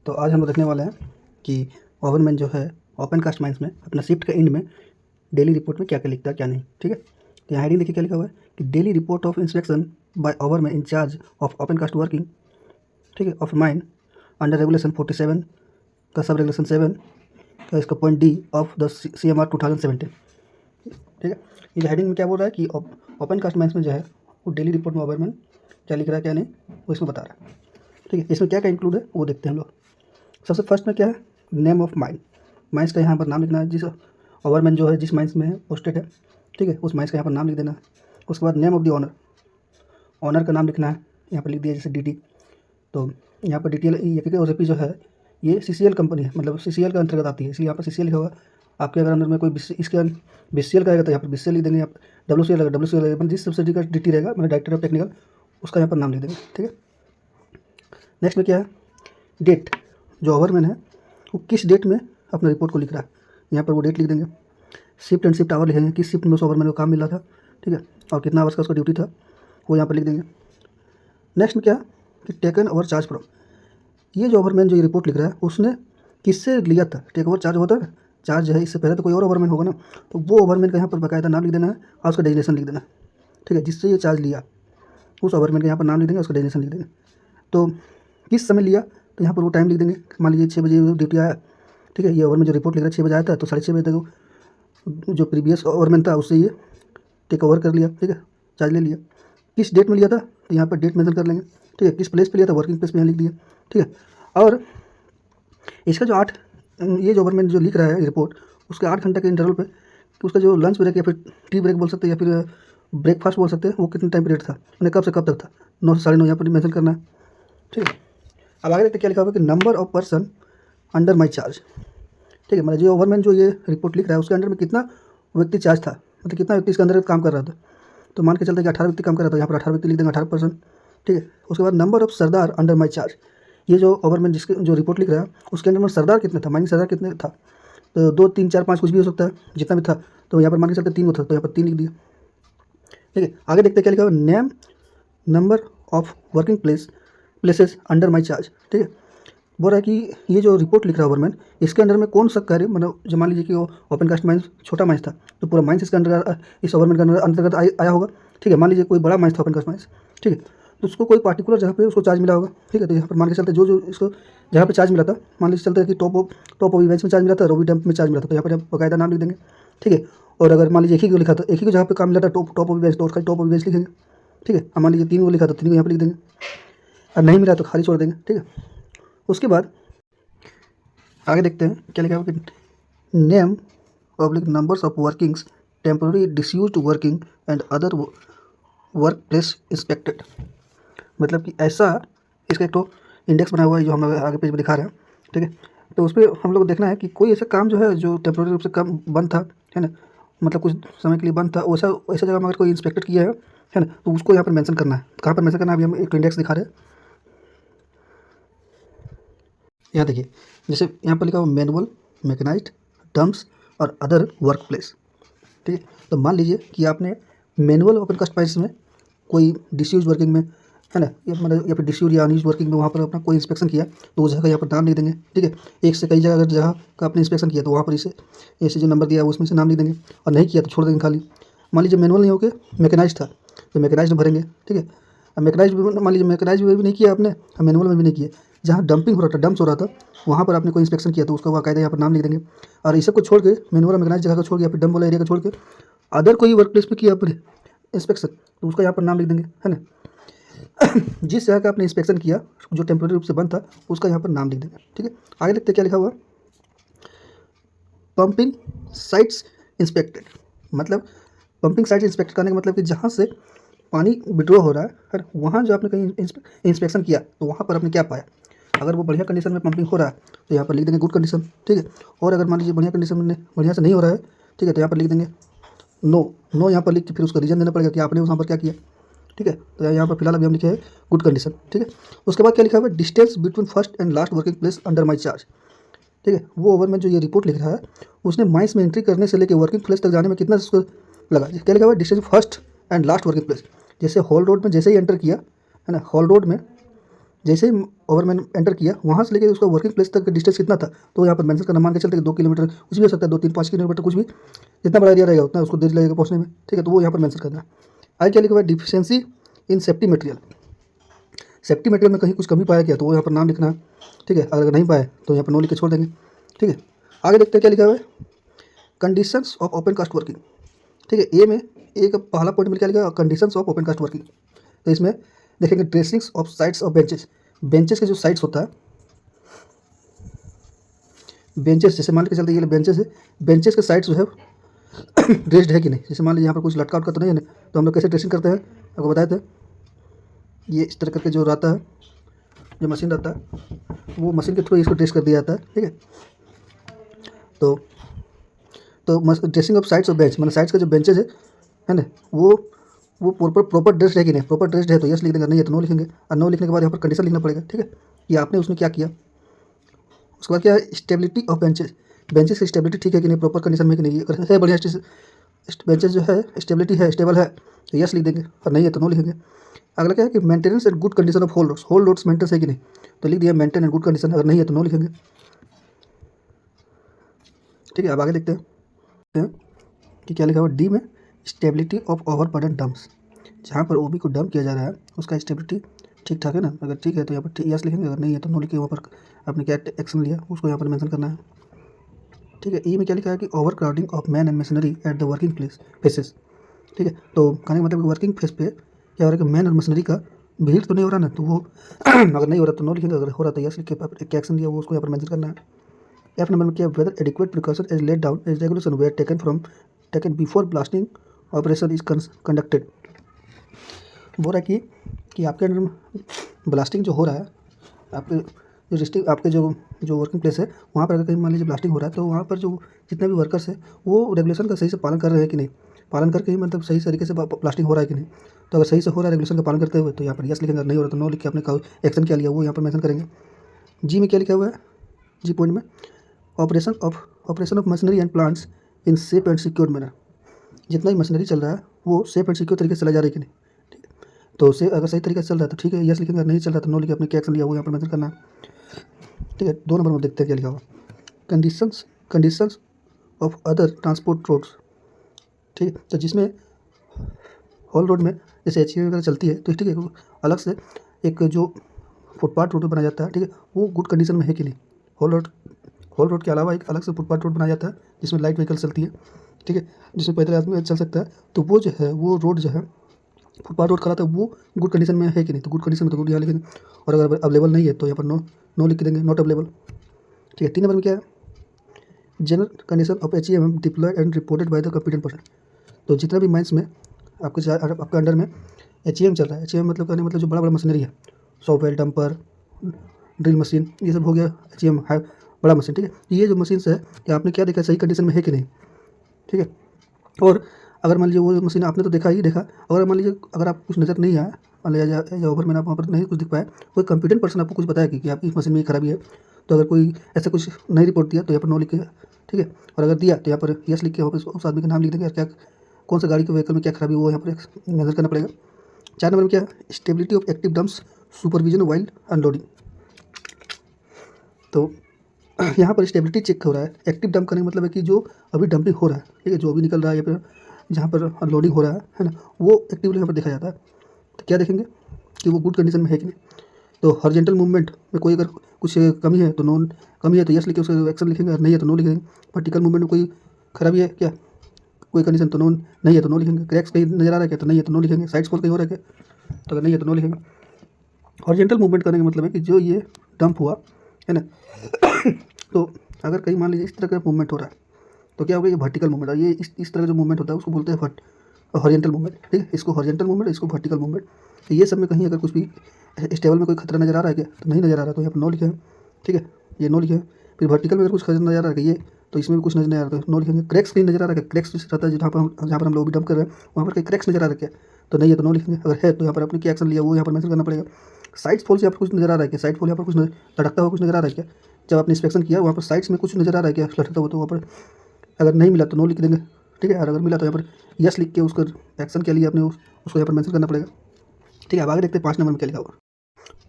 तो आज हम लोग देखने वाले हैं कि ओवरमैन जो है ओपन कास्ट माइंस में अपना शिफ्ट के एंड में डेली रिपोर्ट में क्या क्या लिखता है क्या नहीं। ठीक है, तो यहाँ हेडिंग देखिए क्या लिखा हुआ है कि daily report of inspection by overman in charge of open cast working, ठीक है, ऑफ माइन अंडर रेगुलेशन 47 का सब रेगुलेशन 7 का इसका point D of the CMR 2017। ठीक है, ये जो हेडिंग में क्या बोल रहा है कि ओपन कास्ट माइंस में जो है वो डेली रिपोर्ट में ओवरमैन क्या लिख रहा है क्या नहीं वो इसमें बता रहा है। ठीक है, इसमें क्या क्या इंक्लूड है वो देखते हैं हम लोग। सबसे फर्स्ट में क्या है, नेम ऑफ माइन, माइंस का यहाँ पर नाम लिखना है, जिस ओवरमैन जो है जिस माइंस में है पोस्टेड है, ठीक है, उस माइंस का यहाँ पर नाम लिख देना है। उसके बाद name of the owner, owner का नाम लिखना है, यहाँ पर लिख दिया जैसे DT। तो यहाँ पर DTL OCP जो है ये CCL कंपनी है, मतलब CCL का अंतर्गत आती है, इसलिए यहाँ पर CCL लिखा होगा। आपके अगर अंदर में कोई इसके BCL का रहेगा तो यहाँ पर BCL लिख देंगे, यहाँ पर WCL रहेगा WCL रहेगा, जिस सब्सिडी का DT रहेगा मतलब डायरेक्टर ऑफ टेक्निकल, उसका यहाँ पर नाम लिख देंगे। ठीक है, नेक्स्ट में क्या है, डेट, जो ओवरमैन है वो किस डेट में अपना रिपोर्ट को लिख रहा है, यहाँ पर वो डेट लिख देंगे। शिफ्ट एंड शिफ्ट आवर लिखेंगे, किस शिफ्ट में उस ओवरमैन को काम मिला था, ठीक है, और कितना आवर्स का उसका ड्यूटी था वो यहाँ पर लिख देंगे। नेक्स्ट में क्या कि टेकन ओवर चार्ज फ्रॉम, ये जो ओवरमैन जो ये रिपोर्ट लिख रहा है उसने किससे लिया था, टेक ओवर चार्ज होता है, चार्ज जो है इससे पहले तो कोई और ओवरमैन होगा ना, तो वो ओवरमैन का यहाँ पर बाकायदा नाम लिख देना है और उसका डेजिग्नेशन लिख देना है। ठीक है, जिससे ये चार्ज लिया उस ओवरमैन का यहाँ पर नाम लिख देंगे, उसका डेजिग्नेशन लिख देंगे। तो किस समय लिया तो यहाँ पर वो टाइम लिख देंगे, मान लीजिए 6 बजे ड्यूटी आया, ठीक है, ये ओवरमैन जो रिपोर्ट लिख रहा है 6 बजे आया था, तो 6:30 बजे तक जो प्रीवियस ओवरमैन था उससे ये टेक ओवर कर लिया, ठीक है, चार्ज ले लिया। किस डेट में लिया था तो यहाँ पर डेट मेंशन कर लेंगे, ठीक है, किस प्लेस पे लिया था वर्किंग प्लेस पे यहाँ लिख दिया। ठीक है, और इसका जो ये जो ओवरमैन जो लिख रहा है रिपोर्ट उसके 8 घंटे के इंटरवल पे उसका जो लंच ब्रेक या फिर टी ब्रेक बोल सकते हैं या फिर ब्रेकफास्ट बोल सकते हैं, वो कितने टाइम पीरियड था, मैंने कब से कब तक था, 9 से 9:30 यहाँ पर मेंशन करना है। ठीक है, अब आगे देखते क्या लिखा हुआ कि number of person under my charge. ठीक है, मतलब जो ओवरमैन जो ये रिपोर्ट लिख रहा है उसके अंडर में कितना व्यक्ति चार्ज था, मतलब कितना व्यक्ति इसके अंदर काम कर रहा था। तो मान के चलते कि 18 व्यक्ति काम कर रहा था, यहाँ पर 18 व्यक्ति लिख देंगे, 18%। ठीक है, उसके बाद number of Sardar under my charge, ये जो ओवरमैन जिसके जो रिपोर्ट लिख रहा है उसके अंदर में सरदार कितने था, माइनिंग सरदार कितने था, तो 2 3 4 5 कुछ भी हो सकता है, जितना भी था, तो यहाँ पर मान के चलते 3 को था, तो यहाँ पर 3 लिख दिया। ठीक है, आगे देखते क्या लिखा हुआ, name number of working places under my charge. ठीक है, बोल रहा है कि ये जो रिपोर्ट लिख रहा है ओवरमैन इसके अंडर में कौन सा कार्य, मतलब जो मान लीजिए कि वो ओपन कास्ट माइंस छोटा माइंस था तो पूरा माइंस इसके अंदर इस ओवरमैन के अंतर्गत आया होगा। ठीक है, मान लीजिए कोई बड़ा माइंस था ओपन कास्ट माइंस, ठीक है, तो उसको कोई पार्टिकुलर जगह पे उसको चार्ज मिला होगा। ठीक है, तो यहाँ पर मान के चलते जो इसको जहाँ पे चार्ज मिला था, मान लीजिए चलता है कि टॉप ऑफ इवेंट्स में चार्ज मिला था, रोवी डंप में चार्ज मिला था, तो यहाँ पर बाकायदा नाम लिख देंगे। ठीक है, और अगर मान लीजिए एक ही को लिखा था, एक ही को जहाँ पे काम मिला था टॉप ऑफ इवेंट्स, तो उसका टॉप ऑफ इवेंट्स लिखेंगे। ठीक है, अब मान लीजिए 3 को लिखा था, 3 को यहाँ पर लिख देंगे, और नहीं मिला तो खाली छोड़ देंगे। ठीक है, उसके बाद आगे देखते हैं क्या लिखा है कि name public numbers of workings temporary disused working and other work place inspected, मतलब कि ऐसा इसका एक तो इंडेक्स बना हुआ है जो हम लोग आगे पेज में दिखा रहे हैं। ठीक है, तो उस पर हम लोग को देखना है कि कोई ऐसा काम जो है जो टेम्पररी रूप से कम बंद था, है ना, मतलब कुछ समय के लिए बंद था, वैसा जगह में अगर कोई इंस्पेक्टेड किया है ना, तो उसको यहाँ पर मेंशन करना है। कहाँ पर मेंशन करना है, अभी हम एक इंडेक्स दिखा रहे हैं। यहाँ देखिए, जैसे यहाँ पर लिखा हुआ मैनुअल, मैकेनाइज्ड, डंप्स और अदर वर्क प्लेस। ठीक है, तो मान लीजिए कि आपने मैनुअल ओपन कास्ट माइंस में कोई डिसयूज वर्किंग में, है ना, या मतलब या फिर डिसयूज या अनयूज वर्किंग में वहाँ पर अपना कोई इंस्पेक्शन किया तो उस जगह का यहाँ पर नाम लिख देंगे। ठीक है, एक से कई जगह अगर जगह का आपने इंस्पेक्शन किया तो वहाँ पर इसे ऐसे जो नंबर दिया है उसमें से नाम लिख देंगे, और नहीं किया तो छोड़ देंगे खाली। मान लीजिए मैनुअल नहीं होकर मैकेनाइज्ड था तो मैकेनाइज्ड में भरेंगे। ठीक है, मैकेनाइज्ड मान लीजिए मैकेनाइज्ड में भी नहीं किया आपने, मैनुअल में भी नहीं किया, जहाँ डंपिंग हो रहा था, डंप्स हो रहा था, वहाँ पर आपने कोई इंस्पेक्शन किया तो उसका बाकायदा यहाँ पर नाम लिख देंगे। और इस सब को छोड़ के, मैनुअल और मैकेनाइज्ड जगह को छोड़ के या फिर डंप वाला एरिया को छोड़ के अदर कोई वर्क प्लेस पर किया आपने इंस्पेक्शन तो उसका यहाँ पर नाम लिख देंगे, है ना। जिस जगह का आपने इंस्पेक्शन किया जो टेम्पररी रूप से बंद था उसका यहाँ पर नाम लिख देंगे। ठीक है, आगे देखते क्या लिखा हुआ, पंपिंग साइट्स इंस्पेक्टेड, मतलब पंपिंग साइट्स इंस्पेक्ट करने का मतलब कि जहाँ से पानी विड्रॉ हो रहा है वहाँ जो आपने कहीं इंस्पेक्शन किया तो वहाँ पर आपने क्या पाया। अगर वो बढ़िया कंडीशन में पंपिंग हो रहा है तो यहाँ पर लिख देंगे गुड कंडीशन। ठीक है, और अगर मान लीजिए बढ़िया कंडीशन में बढ़िया से नहीं हो रहा है, ठीक है, तो यहाँ पर लिख देंगे नो यहाँ पर लिख के फिर उसका रीजन देना पड़ेगा कि आपने वहाँ पर क्या किया। ठीक है, तो यहाँ पर फिलहाल अभी हम लिखे हैं गुड कंडीशन। ठीक है, उसके बाद क्या लिखा हुआ है, distance between first and last working place under my charge. ठीक है, वो ओवरमैन जो ये रिपोर्ट लिख रहा है उसने माइंस में एंट्री करने से लेकर वर्किंग प्लेस तक जाने में कितना उसको लगा। क्या लिखा हुआ है, distance first and last working place, जैसे हॉल रोड में जैसे ही एंटर किया, है ना, हॉल रोड में जैसे ही ओवरमैन एंटर किया वहाँ से लेकर उसका वर्किंग प्लेस तक का डिस्टेंस कितना था, तो यहाँ पर मेंशन करना, मान के चलते कि 2 किलोमीटर कुछ भी हो सकता है, 2, 3, 5 किलोमीटर कुछ भी, जितना बड़ा एरिया रहेगा उतना उसको देर लगेगा पहुँचने में, ठीक है। तो वो यहाँ पर मेंशन करना है। आगे क्या लिखा हुआ है, डिफिशिएंसी इन सेफ्टी मटेरियल। सेफ्टी मटेरियल में कहीं कुछ कमी पाया गया तो वो यहाँ पर नाम लिखना है, ठीक है। अगर नहीं पाए तो यहाँ पर नो लिख के छोड़ देंगे, ठीक है। आगे देखते हैं क्या लिखा हुआ है, conditions of open cast working, ठीक है। ए में ए का पहला पॉइंट में क्या लिखा है, conditions of open cast working. तो इसमें देखेंगे dressings of sides of benches, benches के जो साइड्स होता है, बेंचेस जैसे मान के चलते ये बेंचेस है, बेंचेस के साइड्स जो है ड्रेस्ड है कि नहीं। जैसे मान लीजिए यहाँ पर कुछ लटका उटका तो नहीं है ना, तो हम लोग कैसे ड्रेसिंग करते हैं आपको बताए थे, ये इस तरह करके जो रहता है, जो मशीन रहता है वो मशीन के थ्रू इसको ड्रेस कर दिया जाता है, ठीक है। तो dressing of sides of bench, मतलब साइड्स का जो बेंचेज है ना, वो प्रॉपर ड्रेस्ड है कि नहीं। प्रॉपर ड्रेस्ड है तो यस लिख देंगे, नहीं है तो नो लिखेंगे। और नो लिखने के बाद यहाँ पर कंडीशन लिखना पड़ेगा, ठीक है। ये आपने उसमें क्या किया। उसके बाद क्या है, स्टेबिलिटी ऑफ बेंचेस, बेंचेस की स्टेबिलिटी ठीक है कि नहीं, प्रॉपर कंडीशन में कि नहीं। अगर है बढ़िया बेंचेस जो है स्टेबिलिटी है, स्टेबल है तो यस लिख देंगे, और नहीं है तो नो लिखेंगे। अगला क्या है कि maintenance and good condition of haul roads, haul roads maintenance है कि नहीं, तो लिख दिया मेंटेन एंड गुड कंडीशन, अगर नहीं है तो नो लिखेंगे, ठीक है। अब आगे देखते हैं कि क्या लिखा हुआ डी में, stability of over burden dumps, जहाँ पर ओबी को डंप किया जा रहा है उसका स्टेबिलिटी ठीक ठाक है ना। अगर ठीक है तो यहाँ पर यस लिखेंगे, अगर नहीं है तो नो लिखिए। वहाँ पर आपने क्या एक्शन लिया उसको यहाँ पर मेंशन करना है, ठीक है। ई में क्या लिखा है कि over crowding of man and machinery at the working place faces, ठीक है। तो कहने का मतलब वर्किंग फेस पे क्या हो रहा है कि मैन और मशीनरी का भीड़ तो नहीं हो रहा ना, तो वो अगर नहीं हो रहा तो नो लिखेंगे, अगर हो रहा तो यस लिख के क्या एक्शन लिया वो उसको यहाँ पर मेंशन करना है। एफ नंबर में क्या, whether adequate precaution is laid down as regulation were taken before blasting operation is conducted. बोल रहा है कि आपके अंडर में ब्लास्टिंग जो हो रहा है, आपके जो डिस्ट्रिक्ट आपके जो वर्किंग प्लेस है वहाँ पर अगर कहीं मान लीजिए ब्लास्टिंग हो रहा है, तो वहाँ पर जो जितने भी वर्कर्स हैं वो रेगुलेशन का सही से पालन कर रहे हैं कि नहीं, पालन करके ही मतलब सही तरीके से ब्लास्टिंग हो रहा है कि नहीं। तो अगर सही से हो रहा है रेगुलेशन का पालन करते हुए तो यहाँ पर यस लिखेंगे, अगर नहीं हो रहा तो नो लिख के आपने एक्शन क्या लिया वो यहाँ पर मेंशन करेंगे। जी में क्या लिखा हुआ है, जी पॉइंट में operation of machinery and plants in safe and secure manner, जितना भी मशीनरी चल रहा है वो सेफ एंड सिक्योर तरीके से चला जा रहा है कि नहीं, ठीक है। तो से अगर सही तरीके से चल रहा है तो ठीक है यस लिखेंगे, नहीं चल रहा तो नो लिखे, अपने क्या एक्शन लिया वो यहाँ पर मेंशन करना है, ठीक है। 2 नंबर में देखते हैं क्या लिखा हुआ, conditions of other transport roads, ठीक है। तो जिसमें हॉल रोड में जैसे एच वगैरह चलती है तो ठीक है, अलग से एक जो फुटपाथ रोड बनाया जाता है, ठीक है, वो गुड कंडीशन में है कि नहीं। हॉल रोड के अलावा एक अलग से फुटपाथ रोड बनाया जाता है जिसमें लाइट व्हीकल चलती है, ठीक है, जिसमें पैदल आदमी चल सकता है, तो वो जो है वो रोड जो है फुटपाथ रोड कराता है वो गुड कंडीशन में है कि नहीं। तो गुड कंडीशन में तो गुड यहाँ लिखेंगे, और अगर अवेलेबल नहीं है तो यहाँ पर नो लिख देंगे, नॉट अवेलेबल, ठीक है। 3 नंबर में क्या है, general condition of HEMM deployed and reported by the competent person. तो जितना भी माइंस में आपके अंडर में HEM चल रहा है, HEM मतलब कहने मतलब जो बड़ा मशीनरी है, सॉफ्टवेयर डंपर ड्रिल मशीन ये सब हो गया HEM है बड़ा मशीन, ठीक है। तो ये जो मशीन है कि आपने क्या देखा सही कंडीशन में है कि नहीं, ठीक है। और अगर मान लीजिए वो मशीन आपने तो देखा, अगर मान लीजिए अगर आप कुछ नज़र नहीं आया, मान लीजिए ओवर मैंने आप वहाँ पर नहीं कुछ दिख पाया, कोई कॉम्पिटेंट पर्सन आपको कुछ बताया कि आपकी इस मशीन में खराबी है, तो अगर कोई ऐसा कुछ नहीं रिपोर्ट दिया तो यहाँ पर नो लिखेगा, ठीक है। और अगर दिया तो यहाँ पर यस लिख के वहाँ पर उस आदमी का नाम लिख देंगे और क्या कौन सा गाड़ी के व्हीकल में क्या खराबी वो यहाँ पर मेजर करना पड़ेगा। 4 नंबर में क्या है, stability of active dumps supervision while unloading. तो यहाँ पर स्टेबिलिटी चेक हो रहा है, एक्टिव डंप करने का मतलब है कि जो अभी डंपिंग हो रहा है, ठीक है, जो अभी निकल रहा है या फिर जहाँ पर अनलोडिंग हो रहा है ना, वो एक्टिवली यहाँ पर देखा जाता है। तो क्या देखेंगे कि वो गुड कंडीशन में है कि नहीं। तो हॉरिजॉन्टल मूवमेंट में कोई अगर कुछ कमी है तो यस लिखे उसका एक्शन लिखेंगे, अगर नहीं है तो नो लिखेंगे। वर्टिकल मूवमेंट में कोई खराबी है क्या, कोई कंडीशन तो नहीं है तो नो लिखेंगे। क्रैक्स कहीं नजर आ रहा है क्या, तो नहीं है तो नो लिखेंगे। साइड फॉल कहीं हो रहा है क्या, तो अगर नहीं है तो नो लिखेंगे। हॉरिजॉन्टल मूवमेंट करने का मतलब है कि जो ये डंप हुआ है ना तो अगर कहीं मान लीजिए इस तरह का मूवमेंट हो रहा है तो क्या होगा, ये वर्टिकल मूवमेंट, और ये इस तरह का जो मूवमेंट होता है उसको बोलते हैं हॉरिजॉन्टल मूवमेंट, ठीक है। इसको हॉरिजॉन्टल मूवमेंट, इसको वर्टिकल मूवमेंट। तो ये सब में कहीं अगर कुछ भी स्टेबल में कोई खतरा नजर आ रहा है क्या, तो नहीं नजर आ रहा, तो यहाँ पर नो लिखे, ठीक है, ये नो लिखे। फिर वर्टिकल में अगर कुछ खतरा नजर आ रहा है ये, तो इसमें भी कुछ नजर नहीं आ रहा तो नो लिखेंगे। क्रैक्स कहीं नजर आ रहा है, क्रैक्स रहता है जहाँ पर हम लोग भी डंप कर रहे हैं वहाँ पर कहीं क्रैक्स नजर आ रहा है क्या, तो नहीं है तो नो लिखेंगे। अगर है तो यहाँ पर अपने क्या एक्शन लिया वो यहाँ पर मेंशन करना पड़ेगा। साइड फॉल से यहाँ पर कुछ नजर आ रहा है क्या, साइड फॉल यहाँ पर कुछ लटकता हुआ कुछ नजर आ रहा है क्या, जब आपने इंस्पेक्शन किया वहाँ पर साइड्स में कुछ नजर आ रहा है क्या लटकता हुआ, तो वहाँ पर अगर नहीं मिला तो नो लिख देंगे, ठीक है। और अगर मिला तो यहाँ पर यस लिख के उसका एक्शन क्या लिया आपने उसको यहाँ पर मेंशन करना पड़ेगा, ठीक है। अब आगे देखते हैं 5 नंबर में क्या लिखा हुआ।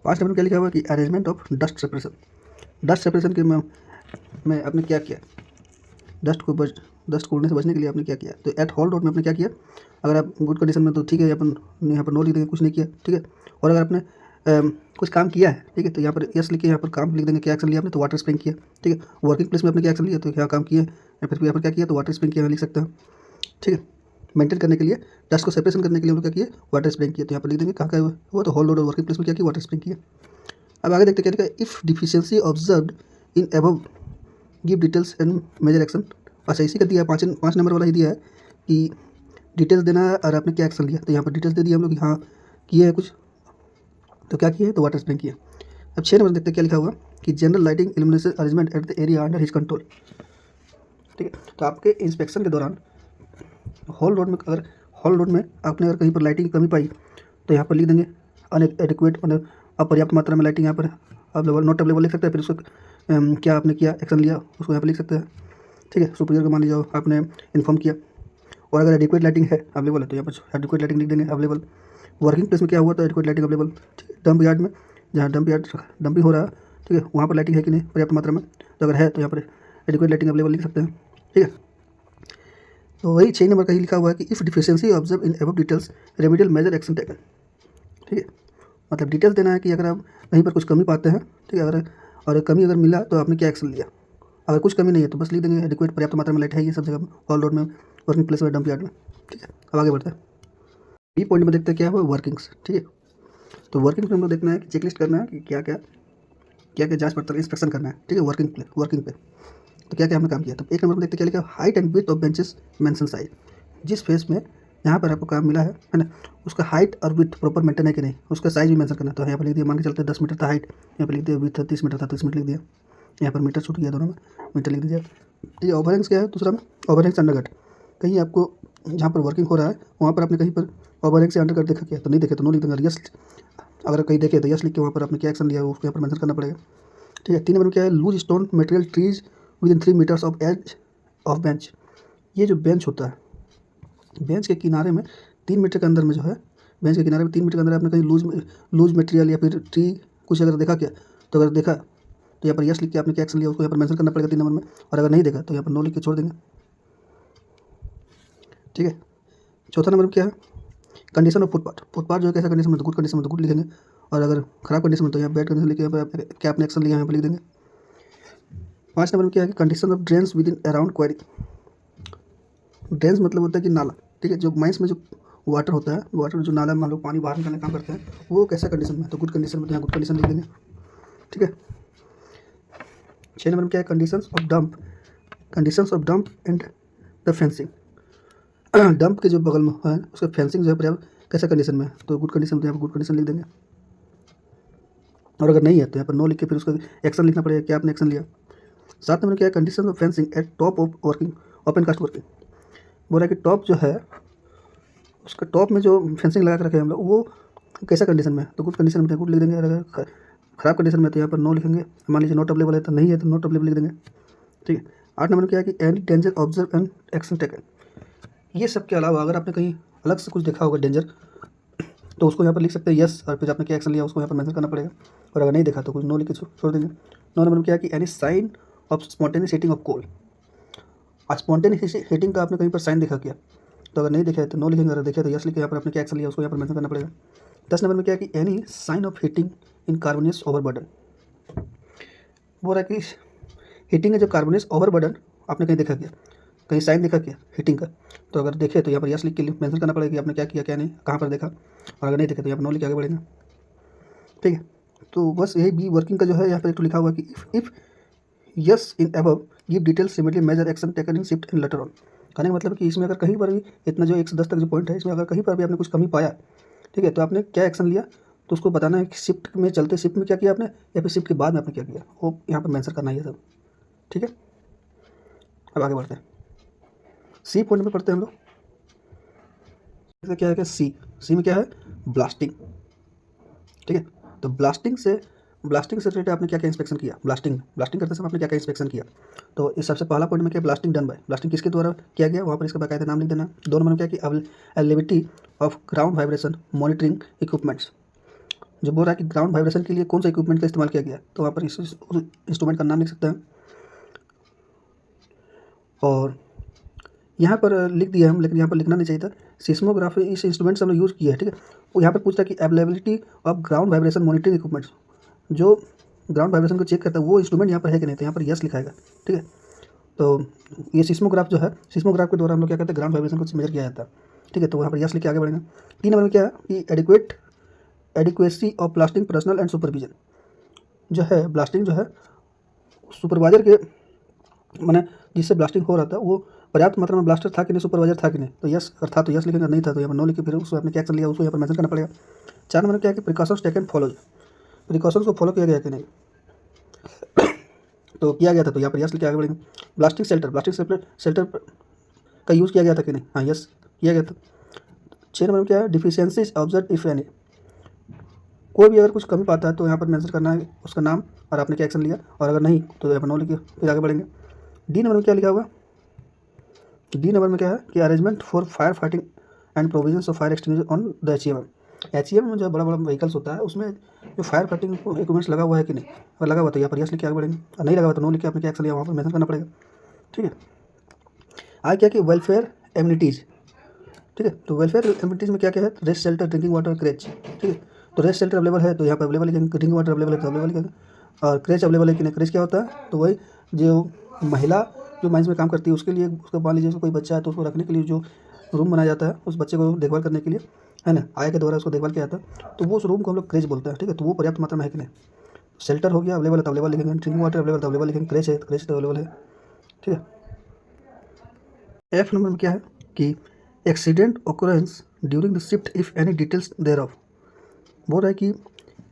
5 नंबर में क्या लिखा हुआ है कि arrangement of dust separation. Dust separation के में आपने क्या किया, डस्ट को उड़ने से बचने के लिए आपने क्या किया। तो एट हॉल रोड में आपने क्या किया, अगर आप गुड कंडीशन में तो ठीक है, अपन यहाँ पर नो लिख देंगे, कुछ नहीं किया, ठीक है। और अगर आपने कुछ काम किया है, ठीक है, तो यहाँ पर यस लिख के यहाँ पर काम लिख देंगे, क्या एक्शन लिया आपने, तो वाटर स्प्रिंग किया, ठीक है। वर्किंग प्लेस में आपने क्या एक्शन लिया, तो यहाँ काम किया, या फिर यहाँ पर क्या किया, तो वाटर स्प्रिंग किया, यहाँ लिख सकते हैं, ठीक है। मेंटेन करने के लिए, डस्ट को सेपरेशन करने के लिए हम लोग क्या किए, वाटर स्प्रिंग किया, तो यहाँ पर लिख देंगे कहाँ का वो, तो हॉल रोड और वर्किंग प्लेस में क्या किया, वाटर स्प्रिंग किया। अब आगे देखते क्या लिखा है, if deficiency observed in above give details and measure action. अच्छा, इसी का दिया है 5 नंबर वाला ही दिया है कि डिटेल्स देना है और आपने क्या एक्शन लिया। तो यहाँ पर डिटेल्स दे दिया हम लोग, यहाँ किए हैं कुछ, तो क्या किए, तो वाटर स्प्रिंग किया। अब 6 नंबर देखते क्या लिखा हुआ कि general lighting illumination arrangement at the area under his control, ठीक है। तो आपके इंस्पेक्शन के दौरान हॉल रोड में, अगर हॉल रोड में आपने अगर कहीं पर लाइटिंग की कमी पाई, तो यहाँ पर लिख देंगे अनएडिक्वेट, मतलब अपर्याप्त मात्रा में लाइटिंग यहाँ पर अवेलेबल, नॉट अवेलेबल लिख सकते हैं। फिर उसको क्या आपने किया, एक्शन लिया, उसको यहाँ पर लिख सकते हैं, ठीक है। सुपीरियर को मान लीजिए आपने इन्फॉर्म किया। और अगर एडिक्वेट लाइटिंग है अवेलेबल है, तो यहाँ पर एडिक्वेट लाइटिंग लिख देंगे अवेलेबल। वर्किंग प्लेस में क्या हुआ, तो एडिक्वेट लाइटिंग अवेलेबल, ठीक है। डंप यार्ड में, जहाँ डंपिंग हो रहा है, ठीक है, वहाँ पर लाइटिंग है कि नहीं पर्याप्त मात्रा में, तो अगर है तो यहाँ पर एडिक्वेट लाइटिंग अवेलेबल लिख सकते हैं, ठीक है। तो वही 6 नंबर का ही लिखा हुआ है कि if deficiency observe in above details remedial measure action taken, ठीक है। मतलब डिटेल्स देना है कि अगर आप कहीं पर कुछ कमी पाते हैं, ठीक है, अगर कमी अगर मिला तो आपने क्या एक्शन लिया। अगर कुछ कमी नहीं है तो बस लिख देंगे एडिक्वेट, पर्याप्त मात्रा में लाइट है ये सब जगह, हॉल रोड में, वर्किंग प्लेस में, डंप यार्ड में, ठीक है। अब आगे बढ़ते हैं, बी पॉइंट में देखते हैं क्या हुआ, वर्किंग्स, ठीक है। तो वर्किंग में हमको देखना है कि चेकलिस्ट करना है कि क्या क्या जांच पड़ताल इंस्पेक्शन करना है, ठीक है। वर्किंग पे तो क्या क्या हमने काम किया। तो 1 नंबर में देखते क्या लिखा, height and width of benches mention size. जिस फेस में यहाँ पर आपको काम मिला है ना, उसका हाइट और विड्थ प्रॉपर मेंटेन है कि नहीं, उसका साइज भी मेंशन करना है। तो यहाँ पर लिख दिया, मान के चलते 10 मीटर था हाइट, यहाँ पर लिख दिया, विड्थ 30 मीटर था, 30 मीटर लिख दिया। यहाँ पर मीटर छूट गया, दोनों में मीटर लिख दीजिए। ये ओवरहैंग्स क्या है, दूसरा में ओवरहैंग्स अंडरकट। कहीं आपको जहाँ पर वर्किंग हो रहा है वहाँ पर आपने कहीं पर ओवरहैंग से अंडरकट देखा क्या, तो नहीं देखे तो नो लिख देंगे, यस। अगर कहीं देखे तो यस लिख के वहाँ पर आपने क्या एक्शन लिया उसको यहाँ पर मेंशन करना पड़ेगा, ठीक है। 3 नंबर में क्या है, loose stone material trees within 3 meters of edge of bench. ये जो बेंच होता है, बेंच के किनारे में 3 मीटर के अंदर में जो है, बेंच के किनारे में 3 मीटर के अंदर आपने कहीं लूज मटेरियल या फिर ट्री कुछ अगर देखा क्या, तो अगर देखा तो यहाँ पर यस लिख के आपने क्या एक्शन लिया उसको यहाँ पर मेंशन करना पड़ेगा 3 नंबर में। और अगर नहीं देखा तो यहाँ पर नो लिख के छोड़ देंगे, ठीक है। 4 नंबर में क्या है, कंडीशन ऑफ फुटपाथ जो है कैसा कंडीशन में, तो गुड कंडीशन में तो गुड लिखेंगे, और अगर खराब कंडीशन में तो यहाँ बैड कंडीशन लिख के यहाँ पर क्या आपने एक्शन लिया यहाँ पर लिख देंगे। 5 नंबर में क्या है कि condition of drains within around quarry. Drains मतलब होता है कि नाला, ठीक है, जो माइंस में जो वाटर होता है, वाटर जो नाला मान लो पानी बाहर निकालने काम करते हैं, वो कैसा कंडीशन में, तो गुड कंडीशन में, तो यहाँ गुड कंडीशन लिख देंगे, ठीक है। 6 नंबर में क्या है, conditions of dump and the fencing. Dump के जो बगल में है उसका फेंसिंग जो है पर्याप्त कैसा कंडीशन में है, तो गुड कंडीशन, तो यहाँ पर गुड कंडीशन लिख देंगे। और अगर नहीं है तो यहाँ पर नो लिख के फिर उसका एक्शन लिखना पड़ेगा, क्या आपने एक्शन लिया। 7 नंबर क्या है, condition of fencing at top of working open cast working. बोला कि टॉप जो है उसका टॉप में जो फेंसिंग लगा के रखे हैं हम लोग, वो कैसा कंडीशन में है, तो गुड कंडीशन में गुड लिख देंगे। अगर खराब कंडीशन में तो यहाँ पर नो लिखेंगे, मान लीजिए नॉट अवेलेबल है तो नहीं है तो नॉट अवेलेबल लिख देंगे, ठीक है। 8 नंबर क्या है कि any danger observe and action taken. ये सब के अलावा अगर आपने कहीं अलग से कुछ देखा होगा डेंजर, तो उसको यहाँ पर लिख सकते हैं यस, और फिर आपने क्या एक्शन लिया उसको यहाँ पर मेंशन करना पड़ेगा। और अगर नहीं देखा तो कुछ नो लिख के छोड़ देंगे। 9 नंबर में क्या है कि any sign of spontaneous heating of coal. Spontaneous heating का आपने कहीं पर साइन देखा क्या, तो अगर नहीं देखा है तो नो लिखेंगे, अगर देखा तो यस लिखे, यहाँ पर आपने क्या एक्शन लिया उसको यहाँ पर मेंशन करना पड़ेगा। 10 नंबर में क्या है कि any sign of heating in carbonaceous overburden. बोल रहा है कि हीटिंग है जो कार्बोनियस ओवरबर्डन आपने कहीं देखा क्या, कहीं साइन देखा क्या हीटिंग का, तो अगर देखे तो यहाँ पर यस लिख के मेंशन करना पड़ेगा कि आपने क्या किया क्या नहीं, कहाँ पर देखा। और अगर नहीं देखे तो यहाँ पर नो लिख के आगे बढ़ेंगे, ठीक है। तो बस यही बी वर्किंग का जो है यहाँ पर एक तो लिखा हुआ कि if yes in above give details immediately measure action taken in shift in later on. कहने का मतलब कि इसमें अगर कहीं पर भी इतना जो 1 से 10 तक जो पॉइंट है, इसमें अगर कहीं पर भी आपने कुछ कमी पाया, ठीक है, तो आपने क्या एक्शन लिया, तो उसको बताना है कि शिफ्ट में चलते शिफ्ट में क्या किया आपने, या फिर शिफ्ट के बाद में आपने क्या किया, वो यहाँ पर मेंशन करना है ये सब, ठीक है। अब आगे बढ़ते हैं, सी पॉइंट में पढ़ते हैं हम लोग। क्या है कि सी में क्या है, ब्लास्टिंग, ठीक है। तो ब्लास्टिंग से रिलेटेड आपने क्या क्या इंस्पेक्शन किया, ब्लास्टिंग करते समय आपने क्या क्या इंस्पेक्शन किया। तो इस सबसे पहला पॉइंट में क्या, ब्लास्टिंग डन बाय, ब्लास्टिंग किसके द्वारा किया गया, वहाँ पर इसका बाकायदा नाम लिख देना। 2 नंबर में क्या कि availability of ground vibration monitoring equipments. जो बोल रहा है कि ग्राउंड वाइब्रेशन के लिए कौन सा इक्विपमेंट का इस्तेमाल किया गया, तो वहाँ पर इस इंस्ट्रूमेंट का नाम लिख सकते हैं। और यहाँ पर लिख दिया हम, लेकिन यहाँ पर लिखना नहीं चाहिए था। सिस्मोग्राफी इस इंस्ट्रूमेंट से हमने यूज़ किया है, ठीक है। वो यहाँ पर पूछता है कि availability of ground vibration monitoring equipments, जो ग्राउंड वाइब्रेशन को चेक करता है वो इंस्ट्रूमेंट यहाँ पर है कि नहीं, तो यहाँ पर यस लिखाएगा, ठीक है। तो ये सिस्मोग्राफ जो है, सिस्मोग्राफ के द्वारा हम लोग क्या करते हैं, ग्राउंड वाइब्रेशन को मेजर किया जाता है, ठीक है। तो वहाँ पर यस लिख के आगे बढ़ेंगे। 3 नंबर में क्या है कि adequacy of blasting personal and supervision, जो है ब्लास्टिंग जो है सुपरवाइजर के मैंने जिससे ब्लास्टिंग हो रहा था वो पर्याप्त मात्रा में ब्लास्टर था कि नहीं, सुपरवाइजर था कि नहीं, तो यस अगर था तो यस लिखेंगे, नहीं था तो यहाँ पर नो लिखे, फिर उसको आपने क्या एक्शन लिया उसको यहाँ पर मेंशन करना पड़ेगा। 4 नंबर क्या है कि प्रिकॉशंस टेकन फॉलो, प्रिकॉशंस को फॉलो किया गया कि नहीं, तो किया गया था, तो यहाँ पर यस लिखे आगे बढ़ेंगे। ब्लास्टिंग शेल्टर का यूज़ किया गया था कि नहीं, हाँ यस किया गया था। 6 नंबर में क्या है डिफिशियंसीज ऑब्जर्व इफ एनी, कोई भी अगर कुछ कमी पाता है तो यहाँ पर मेंशन करना है उसका नाम और आपने क्या एक्शन लिया, और अगर नहीं तो यहाँ पर नो लिखिए, फिर आगे बढ़ेंगे। डी नंबर में क्या लिखा हुआ, डी नंबर में क्या है कि arrangement for fire fighting and provision of fire extinguisher on the HEM में जो बड़ा बड़ा व्हीकल्स होता है उसमें जो फायर फाइटिंग इक्विपमेंट्स लगा हुआ है कि नहीं, अगर लगा हुआ तो यहाँ पर यस लिख के आगे बढ़ेंगे, और नहीं लगा हुआ तो नो लिख के आपने क्या एक्शन लिया वहाँ पर मेंशन करना पड़ेगा, ठीक है। आगे क्या कि वेलफेयर एमिनिटीज़, ठीक है। तो वेलफेयर एमिनिटीज़ में क्या क्या है, rest shelter, drinking water, creche, ठीक है। तो रेस्ट शेल्टर अवेलेबल है तो यहाँ पर अवेलेबल लिखेंगे, ड्रिंकिंग वाटर अवेलेबल है तो अवेलेबल लिखेंगे, और क्रेच अवेलेबल है कि नहीं। क्रेच क्या होता है, तो वही जो महिला जो माइंस में काम करती है उसके लिए, उसका मान लीजिए कोई बच्चा है तो उसको रखने के लिए जो रूम बनाया जाता है उस बच्चे को देखभाल करने के लिए, है ना, आया के द्वारा उसको देखभाल किया जाता है, तो वो उस रूम को हम लोग क्रेच बोलते हैं, ठीक है। तो वो पर्याप्त मात्रा में है कि नहीं। शेल्टर हो गया अवेलेबल है तो अवेलेबल लिखेंगे, ड्रिंकिंग वाटर अवेलेबल तो अवेलेबल लिखेंगे, क्रेच है तो क्रेच तो अवेलेबल है, ठीक है। एफ नंबर में क्या है कि accident occurrence during the shift if any details thereof, बोल रहा है कि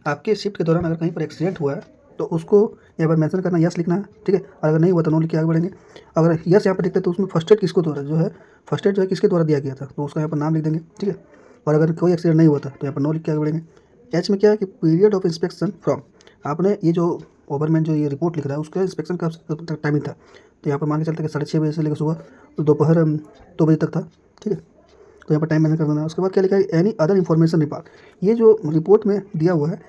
आपके शिफ्ट के दौरान अगर कहीं पर एक्सीडेंट हुआ है तो उसको यहाँ पर मेंशन करना, यस लिखना है, ठीक है। और अगर नहीं हुआ तो नो लिख के आगे बढ़ेंगे। अगर यस यहाँ पर दिखता है तो उसमें फर्स्ट एड किसको द्वारा जो है, फर्स्ट एड जो है किसके द्वारा दिया गया था, तो उसका यहाँ पर नाम लिख देंगे, ठीक है। और अगर कोई एक्सीडेंट नहीं हुआ था तो यहाँ पर नो लिख के आगे बढ़ेंगे। एच में क्या है कि पीरियड ऑफ इंस्पेक्शन फ्रॉम, आपने ये जो ओवरमैन जो ये रिपोर्ट लिख रहा है उसका इंस्पेक्शन का टाइमिंग था, तो यहाँ पर मान के चलते कि 6:30 बजे से लेकर सुबह दोपहर 2 बजे तक था, ठीक है। तो यहाँ पर टाइम मेंशन कर देना। उसके बाद क्या लिखा है एनी अदर इन्फॉर्मेशन रिपोर्ट, ये जो रिपोर्ट में दिया हुआ है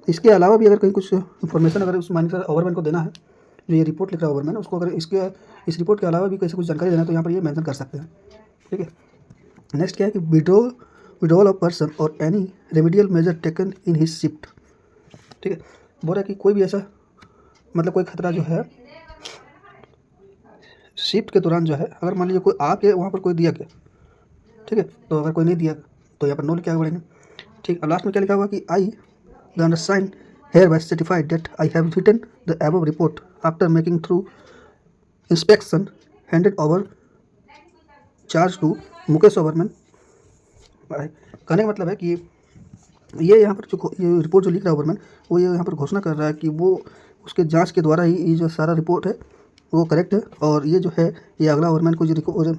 इसके अलावा भी अगर कहीं कुछ इन्फॉर्मेशन अगर उस मान ओवरमैन को देना है, जो ये रिपोर्ट लिख रहा है ओवरमैन उसको, अगर इस रिपोर्ट के अलावा भी कैसे कुछ जानकारी देना है तो यहाँ पर ये मेंशन कर सकते हैं, ठीक है। नेक्स्ट क्या है कि विड्रॉल ऑफ पर्सन और any remedial measure taken in his shift, ठीक है। बोल रहा है कि कोई भी ऐसा मतलब कोई खतरा जो है शिफ्ट के दौरान जो है, अगर मान लीजिए कोई आके वहाँ पर कोई दिया गया, ठीक है, तो अगर कोई नहीं दिया तो यहाँ पर नो लिख के आगे बढ़ेंगे, ठीक। और लास्ट में क्या लिखा हुआ कि I the अंडरसाइंड hereby certified that I have written the above report after making through inspection handed over charge to Mukesh ओवरमैन। कहने का मतलब है कि ये यहाँ पर जो ये रिपोर्ट जो लिख रहा है ओवरमैन वो ये यहाँ पर घोषणा कर रहा है कि वो उसके जांच के द्वारा ही ये जो सारा रिपोर्ट है वो करेक्ट है, और ये जो है ये अगला ओवरमैन को जो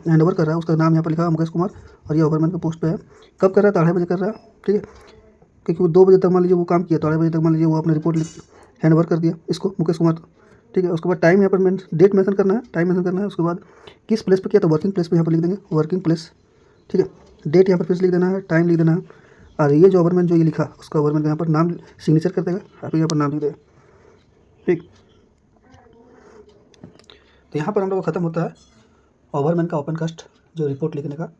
हैंड ओवर कर रहा है उसका नाम यहाँ पर लिखा है मुकेश कुमार, और ये ओवरमैन के पोस्ट पे है। कब कर रहा है, तो 2:30 बजे कर रहा है, ठीक है, क्योंकि वो 2 बजे तक मान लीजिए वो काम किया तो 2:30 बजे तक मान लीजिए वो अपने रिपोर्ट हैंड ओवर कर दिया इसको मुकेश कुमार, ठीक है। उसके बाद टाइम यहाँ पर डेट मेंशन करना है, टाइम मेंशन करना है। उसके बाद किस प्लेस पे किया तो वर्किंग प्लेस पे यहाँ पर लिख देंगे वर्किंग प्लेस, ठीक है। डेट यहाँ पर फिर लिख देना है, टाइम लिख देना है, और ये जो ओवरमैन जो ये लिखा उसका ओवरमैन का यहाँ पर नाम सिग्नेचर कर देगा, आप यहाँ पर नाम लिख देगा, ठीक। तो यहाँ पर हम लोग को ख़त्म होता है ओवरमैन का ओपन कास्ट जो रिपोर्ट लिखने का